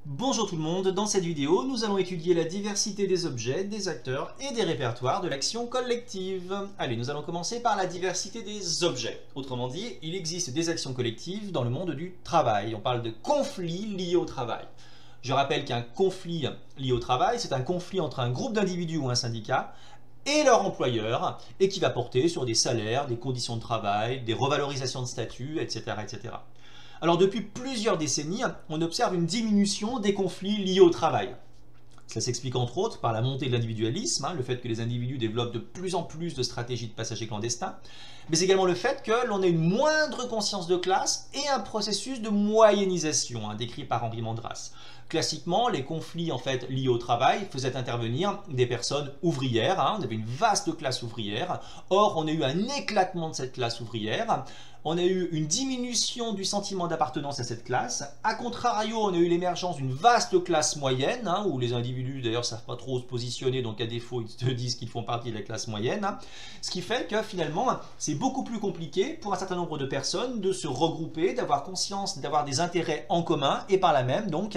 Bonjour tout le monde, dans cette vidéo, nous allons étudier la diversité des objets, des acteurs et des répertoires de l'action collective. Allez, nous allons commencer par la diversité des objets. Autrement dit, il existe des actions collectives dans le monde du travail. On parle de conflits liés au travail. Je rappelle qu'un conflit lié au travail, c'est un conflit entre un groupe d'individus ou un syndicat et leur employeur, et qui va porter sur des salaires, des conditions de travail, des revalorisations de statut, etc., etc. Alors depuis plusieurs décennies, on observe une diminution des conflits liés au travail. Ça s'explique entre autres par la montée de l'individualisme, le fait que les individus développent de plus en plus de stratégies de passagers clandestins, mais également le fait que l'on ait une moindre conscience de classe et un processus de moyennisation, décrit par Henri Mandras. Classiquement, les conflits liés au travail faisaient intervenir des personnes ouvrières, on avait une vaste classe ouvrière, or on a eu un éclatement de cette classe ouvrière, on a eu une diminution du sentiment d'appartenance à cette classe. A contrario, on a eu l'émergence d'une vaste classe moyenne, où les individus d'ailleurs ne savent pas trop se positionner, donc à défaut ils te disent qu'ils font partie de la classe moyenne. Ce qui fait que finalement, c'est beaucoup plus compliqué pour un certain nombre de personnes de se regrouper, d'avoir conscience, d'avoir des intérêts en commun, et par là même donc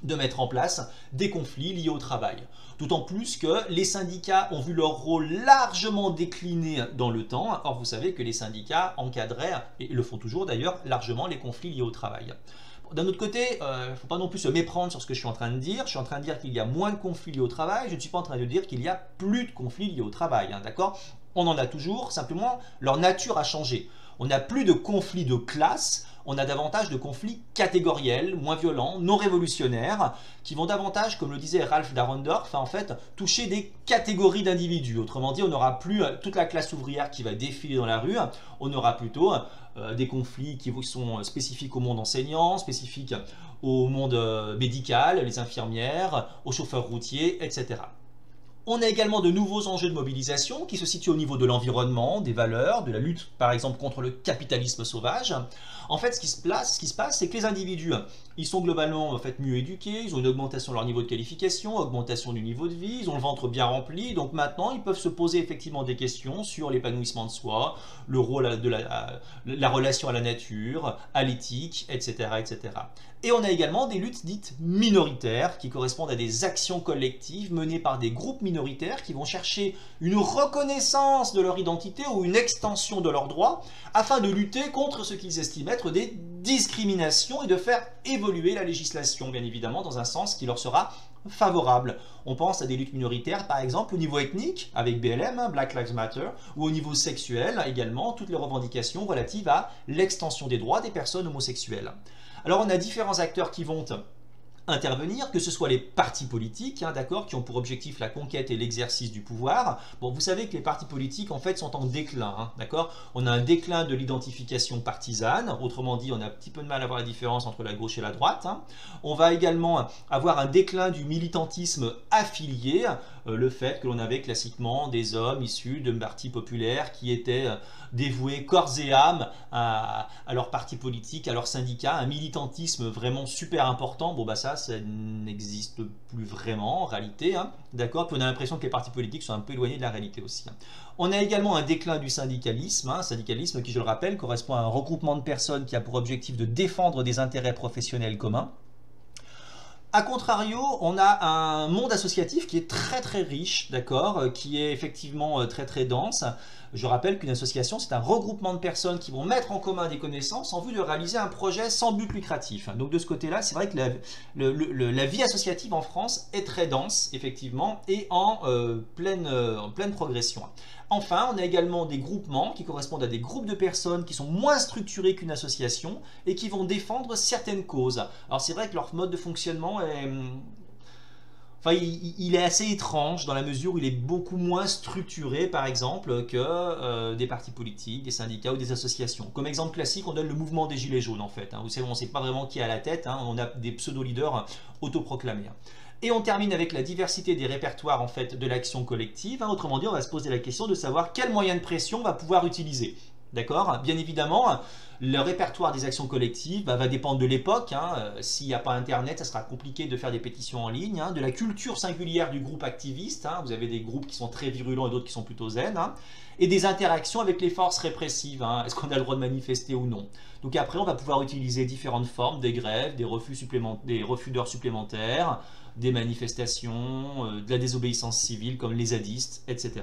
de mettre en place des conflits liés au travail. D'autant plus que les syndicats ont vu leur rôle largement décliner dans le temps. Or, vous savez que les syndicats encadraient, et le font toujours d'ailleurs, largement les conflits liés au travail. D'un autre côté, il ne faut pas non plus se méprendre sur ce que je suis en train de dire. Je suis en train de dire qu'il y a moins de conflits liés au travail. Je ne suis pas en train de dire qu'il y a plus de conflits liés au travail. D'accord ? On en a toujours, simplement leur nature a changé. On n'a plus de conflits de classe, on a davantage de conflits catégoriels, moins violents, non révolutionnaires, qui vont davantage, comme le disait Ralph Dahrendorf, toucher des catégories d'individus. Autrement dit, on n'aura plus toute la classe ouvrière qui va défiler dans la rue, on aura plutôt des conflits qui sont spécifiques au monde enseignant, spécifiques au monde médical, les infirmières, aux chauffeurs routiers, etc. On a également de nouveaux enjeux de mobilisation qui se situent au niveau de l'environnement, des valeurs, de la lutte par exemple contre le capitalisme sauvage. En fait, ce qui se passe, c'est que les individus, ils sont globalement mieux éduqués, ils ont une augmentation de leur niveau de qualification, augmentation du niveau de vie, ils ont le ventre bien rempli, donc maintenant ils peuvent se poser effectivement des questions sur l'épanouissement de soi, le rôle de la relation à la nature, à l'éthique, etc., etc. Et on a également des luttes dites minoritaires qui correspondent à des actions collectives menées par des groupes minoritaires qui vont chercher une reconnaissance de leur identité ou une extension de leurs droits afin de lutter contre ce qu'ils estiment être des discriminations et de faire évoluer la législation, bien évidemment, dans un sens qui leur sera favorable. On pense à des luttes minoritaires, par exemple, au niveau ethnique, avec BLM, Black Lives Matter, ou au niveau sexuel, également, toutes les revendications relatives à l'extension des droits des personnes homosexuelles. Alors on a différents acteurs qui vont intervenir, que ce soit les partis politiques, d'accord, qui ont pour objectif la conquête et l'exercice du pouvoir. Bon, vous savez que les partis politiques, en fait, sont en déclin, d'accord. On a un déclin de l'identification partisane, autrement dit, on a un petit peu de mal à voir la différence entre la gauche et la droite. On va également avoir un déclin du militantisme affilié, le fait que l'on avait classiquement des hommes issus de partis populaires qui étaient dévoués corps et âme à leur parti politique, à leur syndicat, un militantisme vraiment super important. Bon, bah ça n'existe plus vraiment en réalité, d'accord. Puis on a l'impression que les partis politiques sont un peu éloignés de la réalité aussi. On a également un déclin du syndicalisme, syndicalisme qui, je le rappelle, correspond à un regroupement de personnes qui a pour objectif de défendre des intérêts professionnels communs. A contrario, on a un monde associatif qui est très très riche, d'accord, qui est effectivement très très dense. Je rappelle qu'une association, c'est un regroupement de personnes qui vont mettre en commun des connaissances en vue de réaliser un projet sans but lucratif. Donc de ce côté-là, c'est vrai que la vie associative en France est très dense, effectivement, et en pleine progression. Enfin, on a également des groupements qui correspondent à des groupes de personnes qui sont moins structurés qu'une association et qui vont défendre certaines causes. Alors c'est vrai que leur mode de fonctionnement est... il est assez étrange dans la mesure où il est beaucoup moins structuré, par exemple, que des partis politiques, des syndicats ou des associations. Comme exemple classique, on donne le mouvement des Gilets jaunes, en fait. Vous savez, on ne sait pas vraiment qui est à la tête, on a des pseudo-leaders autoproclamés. Et on termine avec la diversité des répertoires de l'action collective. Autrement dit, on va se poser la question de savoir quel moyen de pression on va pouvoir utiliser. D'accord? Bien évidemment, le répertoire des actions collectives va dépendre de l'époque. S'il n'y a pas Internet, ça sera compliqué de faire des pétitions en ligne. De la culture singulière du groupe activiste. Vous avez des groupes qui sont très virulents et d'autres qui sont plutôt zen. Et des interactions avec les forces répressives. Est-ce qu'on a le droit de manifester ou non? Donc après, on va pouvoir utiliser différentes formes, des grèves, des refus d'heures supplémentaires, des manifestations, de la désobéissance civile comme les zadistes, etc.